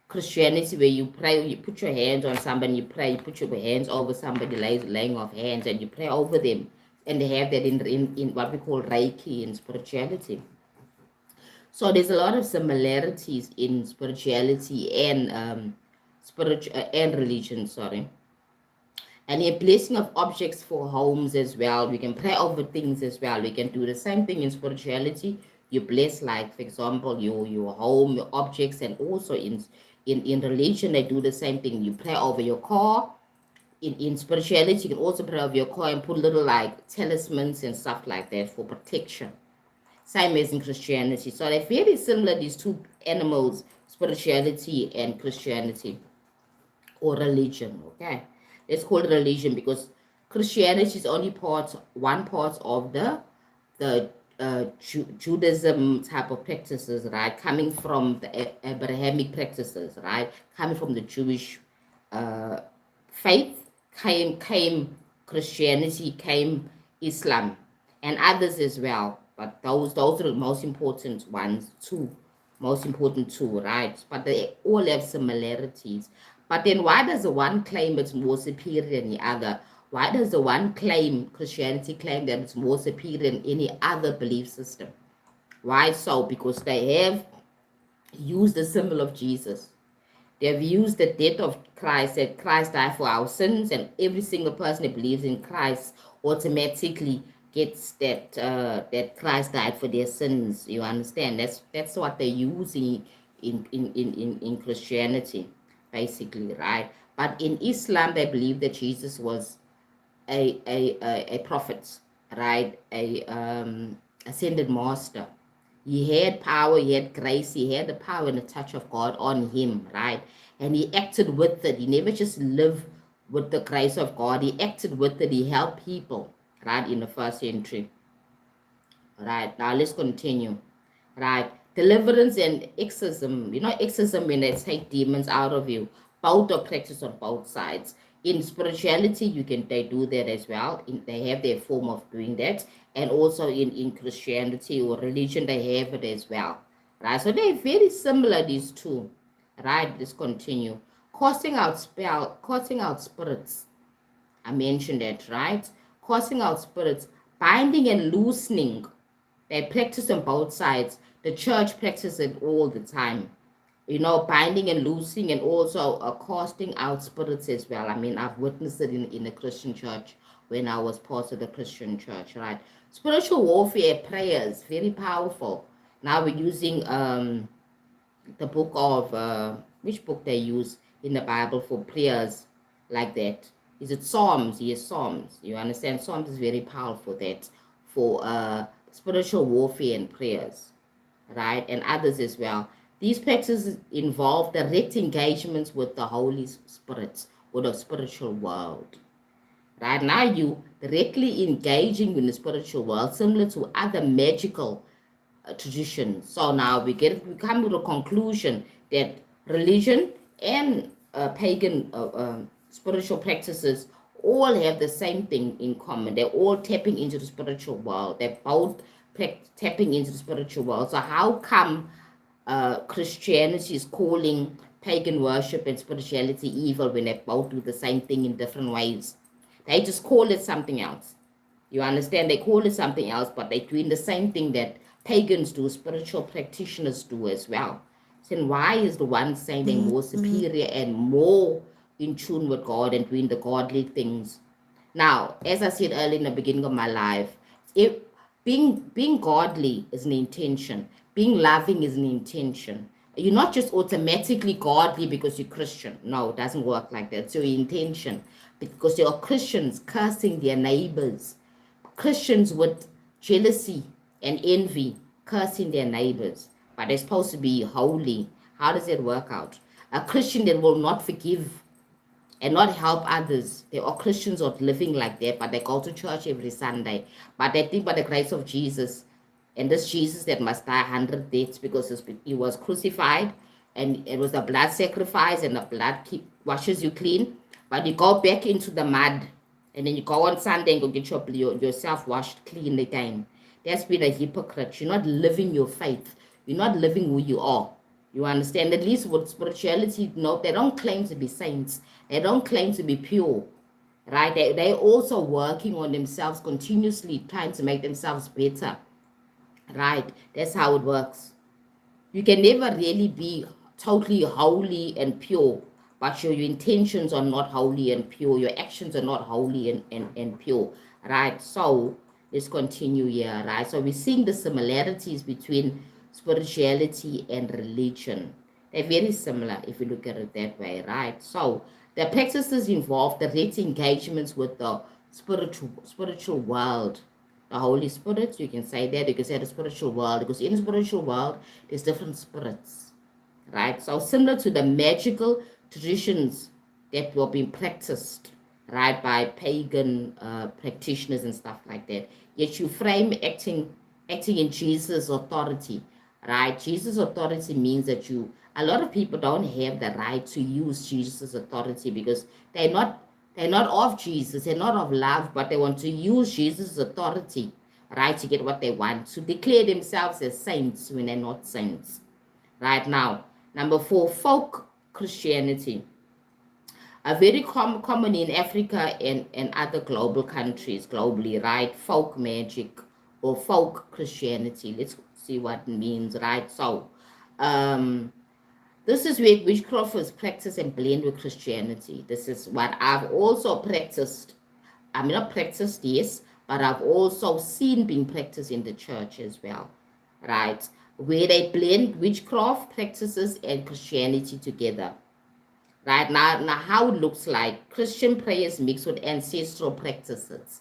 Christianity, where you pray, you put your hands on somebody, you pray, you put your hands over somebody, laying of hands, and you pray over them. And they have that in what we call Reiki in spirituality. So there's a lot of similarities in spirituality and and religion, sorry. And a blessing of objects for homes as well. We can pray over things as well. We can do the same thing in spirituality. You bless, like for example, your home, your objects, and also in religion they do the same thing. You pray over your car. In spirituality, you can also pray over your car and put little like talismans and stuff like that for protection. Same as in Christianity. So they're very similar, these two animals, spirituality and Christianity, or religion, okay? Let's call it religion because Christianity is only one part of the Judaism type of practices, right? Coming from the Abrahamic practices, right? Coming from the Jewish faith, came Christianity, came Islam, and others as well. But those are the most important ones, most important two, right? But they all have similarities. But then why does the one claim it's more superior than the other? Why does the one claim, Christianity claim that it's more superior than any other belief system? Why so? Because they have used the symbol of Jesus. They've used the death of Christ, that Christ died for our sins, and every single person that believes in Christ automatically gets that Christ died for their sins. You understand? That's what they're using in Christianity, basically, right? But in Islam, they believe that Jesus was a prophet, right? A ascended master. He had power, he had grace, he had the power and the touch of God on him, right? And he acted with it. He never just lived with the grace of God. He acted with it. He helped people, right, in the first century. Right, now let's continue. Right, deliverance and exorcism. You know, exorcism when they take demons out of you. Both are practiced on both sides. In spirituality, they do that as well. They have their form of doing that, and also in Christianity or religion, they have it as well. Right, so they're very similar, these two. Right, let's continue. Casting out spirits. I mentioned that, right? Casting out spirits, binding and loosening. They practice on both sides. The church practices it all the time. You know, binding and loosing, and also casting out spirits as well. I mean, I've witnessed it in the Christian church when I was part of the Christian church, right? Spiritual warfare prayers, very powerful. Now we're using the book of, which book they use in the Bible for prayers like that? Is it Psalms? Yes, Psalms. You understand? Psalms is very powerful that for spiritual warfare and prayers, right? And others as well. These practices involve direct engagements with the Holy Spirit or the spiritual world. Right now, you directly engaging in the spiritual world, similar to other magical tradition. So now we come to the conclusion that religion and pagan spiritual practices all have the same thing in common. They're all tapping into the spiritual world. They're both tapping into the spiritual world. So how come Christianity is calling pagan worship and spirituality evil when they both do the same thing in different ways? They just call it something else. You understand? They call it something else, but they're doing the same thing that pagans do, spiritual practitioners do as well. So why is the one saying they're more superior and more in tune with God and doing the godly things? Now, as I said earlier in the beginning of my life, if being godly is an intention, being loving is an intention. You're not just automatically godly because you're Christian. No, it doesn't work like that. It's your intention. Because there are Christians cursing their neighbors, Christians with jealousy and envy, cursing their neighbors, but they're supposed to be holy. How does that work out? A Christian that will not forgive and not help others. There are Christians who are living like that, but they go to church every Sunday. But they think by the grace of Jesus, and this Jesus that must die 100 deaths because he was crucified, and it was a blood sacrifice, and the blood washes you clean. But you go back into the mud, and then you go on Sunday and go get yourself washed clean again. That's been a hypocrite. You're not living your faith. You're not living who you are. You understand? At least with spirituality, no, they don't claim to be saints. They don't claim to be pure, right? They're also working on themselves continuously, trying to make themselves better, right? That's how it works. You can never really be totally holy and pure, but your intentions are not holy and pure. Your actions are not holy and pure, right? So let's continue here, right? So we're seeing the similarities between spirituality and religion. They're very similar if you look at it that way, right? So the practices involve direct engagements with the spiritual world, the Holy Spirit. You can say that. You can say the spiritual world, because in the spiritual world there's different spirits, right? So similar to the magical traditions that were being practiced, right, by pagan practitioners and stuff like that. Yet you frame acting in Jesus' authority, right? Jesus' authority means that a lot of people don't have the right to use Jesus' authority because they're not of Jesus, they're not of love, but they want to use Jesus' authority, right, to get what they want, to declare themselves as saints when they're not saints. Right now, number 4, folk Christianity. A very common in Africa and other global countries globally, right? Folk magic or folk Christianity. Let's see what it means, right? So, this is where witchcraft is practiced and blend with Christianity. This is what I've also practiced. I mean, not practiced, yes, but I've also seen being practiced in the church as well, right? Where they blend witchcraft practices and Christianity together. Right now how it looks like Christian prayers mixed with ancestral practices.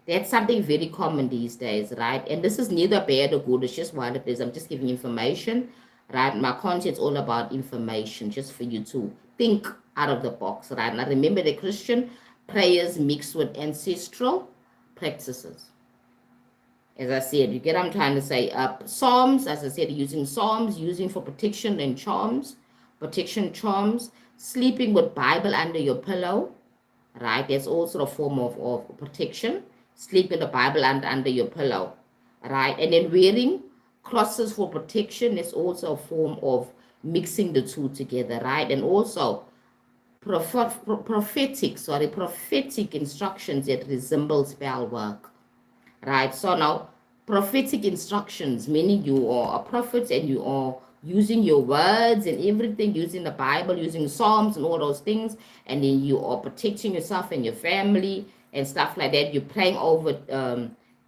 That's something very common these days, right? And this is neither bad or good. It's just what it is. I'm just giving information, right? My content's all about information, just for you to think out of the box, right? Now remember, the Christian prayers mixed with ancestral practices. As I said, you get what I'm trying to say. Psalms, as I said, using psalms, using for protection and charms, protection charms, sleeping with Bible under your pillow, right? That's also a form of protection. Sleeping the Bible under your pillow, right? And then wearing crosses for protection is also a form of mixing the two together, right? And also prophetic instructions that resemble spell work, right? So now, prophetic instructions, meaning you are a prophet and you are using your words and everything, using the Bible, using Psalms and all those things, and then you are protecting yourself and your family and stuff like that. You're praying over,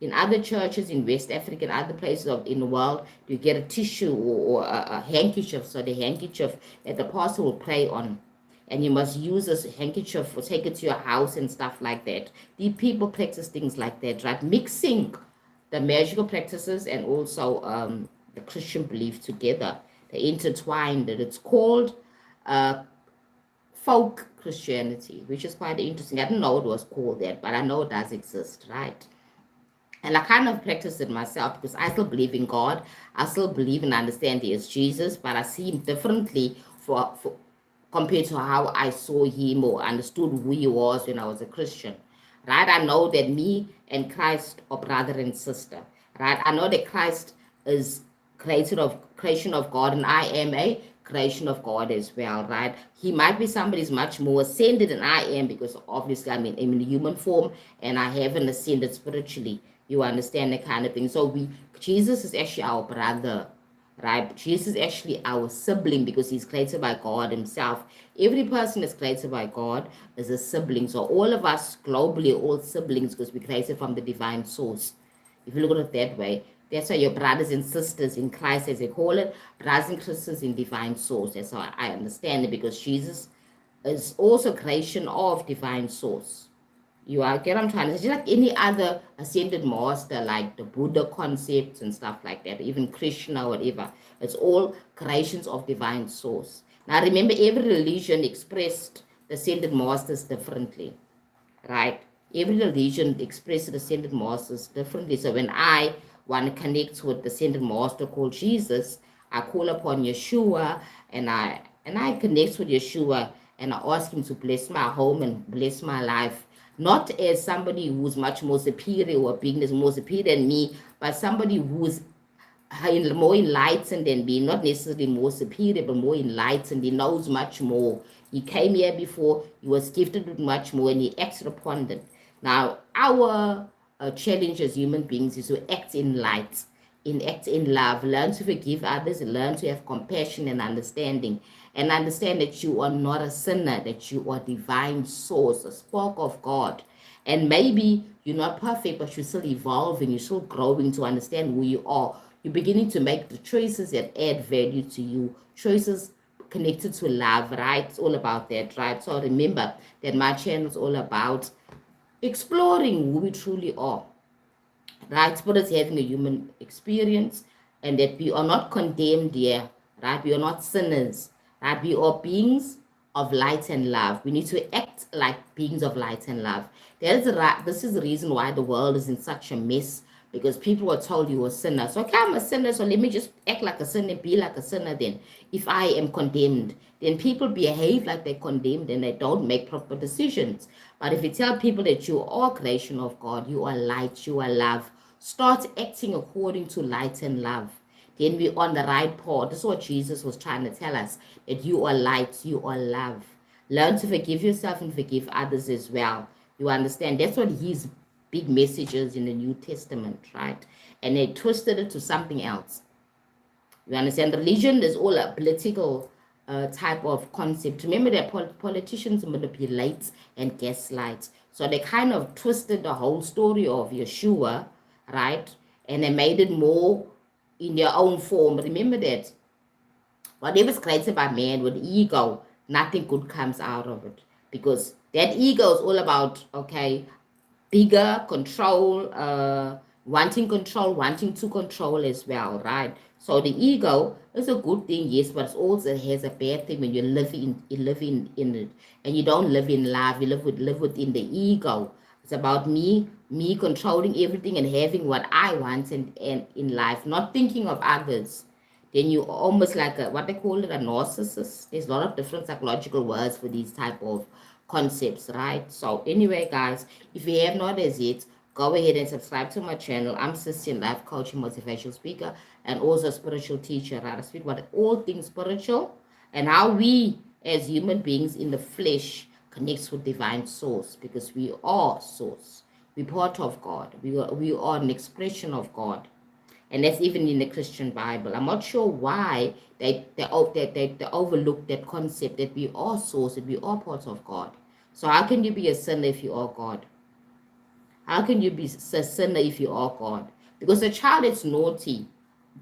in other churches in West Africa and other places in the world, you get a tissue or a handkerchief, so the handkerchief that the pastor will pray on. And you must use this handkerchief or take it to your house and stuff like that. The people practice things like that, right? Mixing the magical practices and also the Christian belief together. They intertwined it. It's called folk Christianity, which is quite interesting. I didn't know it was called that, but I know it does exist, right? And I kind of practice it myself because I still believe in God. I still believe and understand He is Jesus, but I see Him differently for compared to how I saw him or understood who he was when I was a Christian, right? I know that me and Christ are brother and sister, right? I know that Christ is creation of God, and I am a creation of God as well, right? He might be somebody's much more ascended than I am, because obviously I'm in human form and I haven't ascended spiritually. You understand the kind of thing. So Jesus is actually our brother, right? Jesus is actually our sibling because he's created by God himself. Every person is created by God is a sibling. So all of us globally are all siblings because we created from the divine source. If you look at it that way, that's why your brothers and sisters in Christ, as they call it, brothers and sisters in divine source. That's how I understand it, because Jesus is also creation of divine source. You are get what I'm trying to say. Just like any other ascended master, like the Buddha concepts and stuff like that, even Krishna, whatever. It's all creations of divine source. Now remember, every religion expressed the ascended masters differently, right? Every religion expresses the ascended masters differently. So when I want to connect with the ascended master called Jesus, I call upon Yeshua, and I connect with Yeshua, and I ask him to bless my home and bless my life. Not as somebody who's much more superior or being is more superior than me, but somebody who's more enlightened than me, not necessarily more superior, but more enlightened. He knows much more. He came here before, he was gifted with much more, and he acted upon it. Now, our challenge as human beings is to act in light, act in love, learn to forgive others, learn to have compassion and understand that you are not a sinner, that you are divine source, a spark of God. And maybe you're not perfect, but you're still evolving, you're still growing to understand who you are. You're beginning to make the choices that add value to you, choices connected to love, right? It's all about that, right? So remember that my channel is all about exploring who we truly are, right? Spirit is having a human experience, and that we are not condemned here, right? We are not sinners, right? We are beings of light and love. We need to act like beings of light and love. This is the reason why the world is in such a mess, because people are told you are a sinner. So, okay, I'm a sinner, so let me just act like a sinner, be like a sinner then. If I am condemned, then people behave like they're condemned and they don't make proper decisions. But if you tell people that you are creation of God, you are light, you are love, start acting according to light and love, then we're on the right path. This is what Jesus was trying to tell us, that you are light, you are love. Learn to forgive yourself and forgive others as well. You understand? That's what his big messages in the New Testament, right? And they twisted it to something else. You understand? Religion is all a political type of concept. Remember that politicians manipulate and gaslight. So they kind of twisted the whole story of Yeshua, right? And they made it more in their own form. Remember that whatever is created by man with ego, nothing good comes out of it. Because that ego is all about, okay, bigger control, wanting to control as well, right? So the ego is a good thing, yes, but it also has a bad thing when you live in it, and you don't live in love. You live within the ego. It's about me controlling everything and having what I want and in life, not thinking of others. Then you almost like what they call it, a narcissist. There's a lot of different psychological words for these type of concepts, right? So anyway, guys, if you have not as yet, go ahead and subscribe to my channel. I'm Sister, life coach and motivational speaker, and also a spiritual teacher, right? I speak about all things spiritual and how we as human beings in the flesh connects with divine source, because we are source. We're part of God. We are an expression of God. And that's even in the Christian Bible. I'm not sure why they overlook that concept that we are source, that we are parts of God. So how can you be a sinner if you are God? How can you be a sinner if you are God? Because a child is naughty.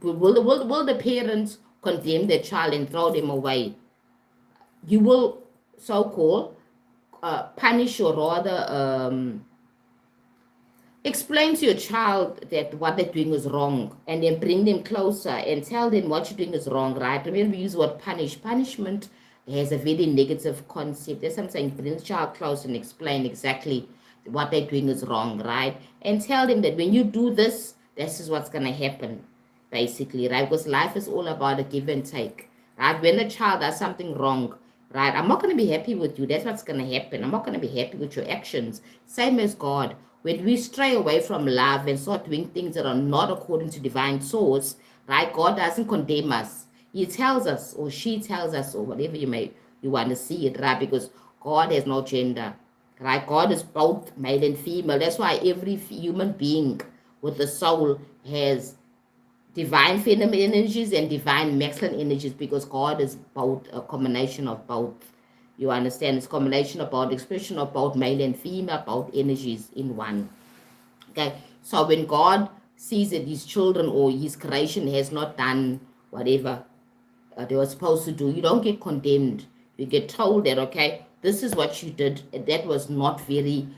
Will the parents condemn their child and throw them away? You will so-called punish, or rather explain to your child that what they're doing is wrong, and then bring them closer and tell them what you're doing is wrong, right? Remember, we use the word punish. Punishment has a very negative concept. That's what I'm saying. Bring the child close and explain exactly what they're doing is wrong, right? And tell them that when you do this, this is what's going to happen, basically, right? Because life is all about a give and take, right? When the child does something wrong, right? I'm not going to be happy with you. That's what's going to happen. I'm not going to be happy with your actions. Same as God. When we stray away from love and start doing things that are not according to divine source, right? God doesn't condemn us. He tells us, or she tells us, or whatever you want to see it, right? Because God has no gender, right? God is both male and female. That's why every human being with a soul has divine feminine energies and divine masculine energies, because God is both, a combination of both. You understand? It's a combination of both, expression of both male and female, both energies in one. Okay, so when God sees that his children or his creation has not done whatever they were supposed to do, you don't get condemned. You get told that, okay, this is what you did, and that was not very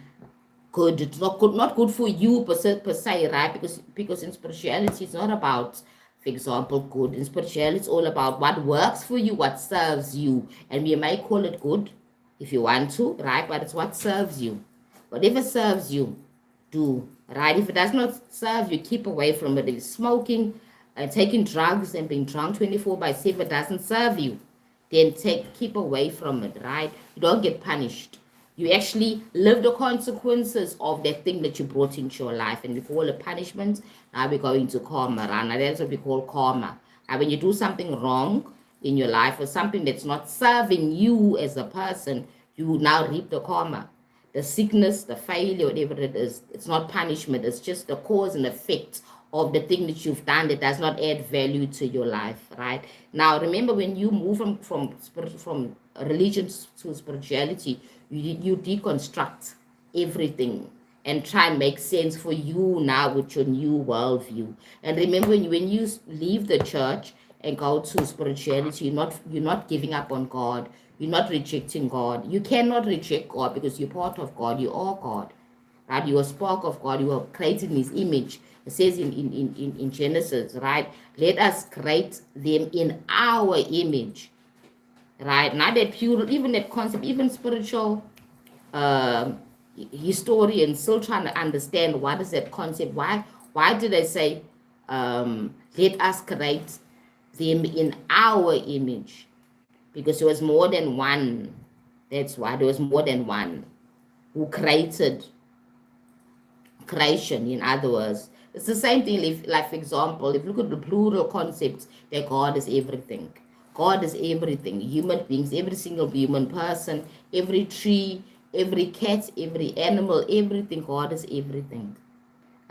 good. It's not good for you per se, right? Because in spirituality, it's not about, for example, good. In spirituality, it's all about what works for you, what serves you, and we may call it good if you want to, right? But it's what serves you. Whatever serves you, do, right? If it does not serve you, keep away from it. If smoking and taking drugs and being drunk 24/7 doesn't serve you, then keep away from it, right? You don't get punished. You actually live the consequences of that thing that you brought into your life. And we call it punishment. Now we're going to karma, right? Now that's what we call karma. Now when you do something wrong in your life or something that's not serving you as a person, you now reap the karma. The sickness, the failure, whatever it is, it's not punishment. It's just the cause and effect of the thing that you've done that does not add value to your life, right? Now, remember, when you move from religion to spirituality, you deconstruct everything and try and make sense for you now with your new worldview. And remember, when you leave the church and go to spirituality, you're not giving up on God. You're not rejecting God. You cannot reject God because you're part of God. You are God, right? You are spark of God. You are created in his image. It says in Genesis, right? Let us create them in our image, right? Not that pure, even that concept, even spiritual historians still trying to understand what is that concept. Why did they say, let us create them in our image? Because there was more than one. That's why there was more than one who created creation. In other words, it's the same thing. If, like, for example, if you look at the plural concepts, that God is everything. God is everything. Human beings, every single human person, every tree, every cat, every animal, everything. God is everything,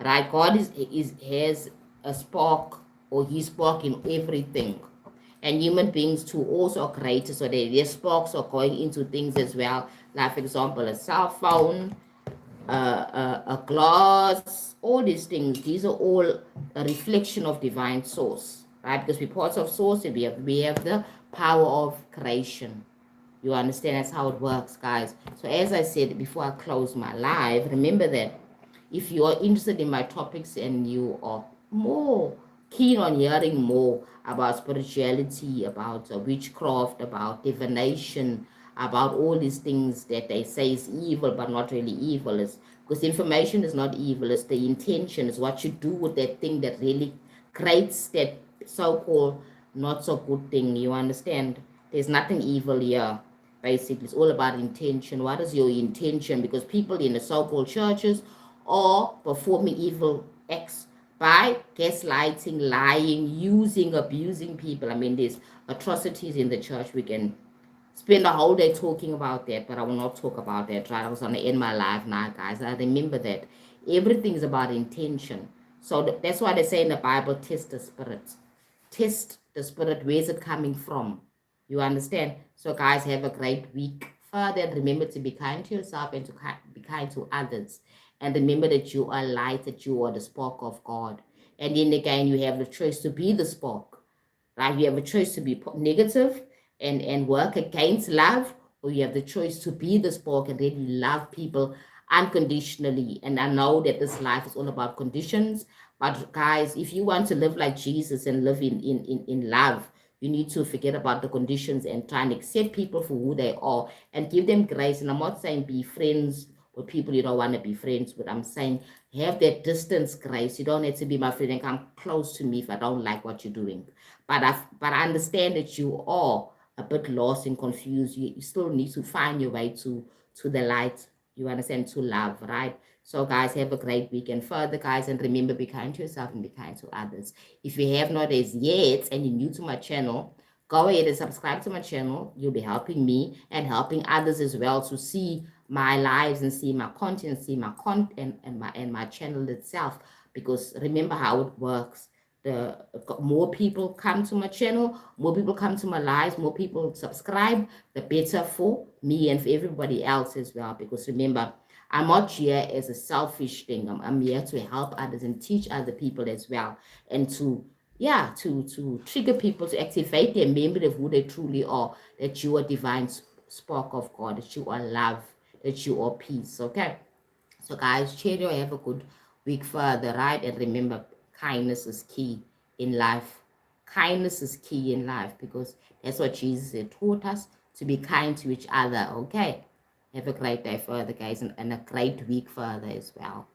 right? God is has a spark, or He spark in everything. And human beings too also are created, so their sparks are going into things as well. Like, for example, a cell phone, a glass, all these things. These are all a reflection of divine source, right? Because we're parts of source, and we have the power of creation. You understand? That's how it works, guys. So as I said before I close my live, remember that if you are interested in my topics and you are more keen on hearing more about spirituality, about witchcraft, about divination, about all these things that they say is evil but not really evil, is because information is not evil. It's the intention, is what you do with that thing that really creates that so-called not so good thing. You understand? There's nothing evil here. Basically, it's all about intention. What is your intention? Because people in the so-called churches are performing evil acts by gaslighting, lying, using, abusing people. I mean, there's atrocities in the church. We can spend a whole day talking about that, but I will not talk about that, right? I was going to end my life now, guys. I remember that everything is about intention. So that's why they say in the Bible, test the spirit. Test the spirit. Where's it coming from? You understand? So, guys, have a great week. Further, and remember to be kind to yourself and to be kind to others. And remember that you are light, that you are the spark of God. And then again, you have the choice to be the spark, right? You have a choice to be negative and work against love, or you have the choice to be the spark and really love people unconditionally. And I know that this life is all about conditions, but guys, if you want to live like Jesus and live in love, you need to forget about the conditions and try and accept people for who they are and give them grace. And I'm not saying be friends with people you don't want to be friends with. I'm saying have that distance grace. You don't need to be my friend and come close to me if I don't like what you're doing. But I understand that you are a bit lost and confused, you still need to find your way to the light. You understand? To love, right? So, guys, have a great weekend further, guys, and remember, be kind to yourself and be kind to others. If you have not as yet and you're new to my channel, go ahead and subscribe to my channel. You'll be helping me and helping others as well to see my lives and see my content, see my content and my channel itself. Because remember how it works. The more people come to my channel, more people come to my lives, more people subscribe, the better for me and for everybody else as well. Because remember, I'm not here as a selfish thing. I'm here to help others and teach other people as well, and to to trigger people to activate their memory of who they truly are. That you are divine spark of God. That you are love. That you are peace. Okay. So, guys, cheerio, have a good week further, right? And remember, kindness is key in life. Kindness is key in life because that's what Jesus had taught us, to be kind to each other, okay? Have a great day further, guys, and a great week further as well.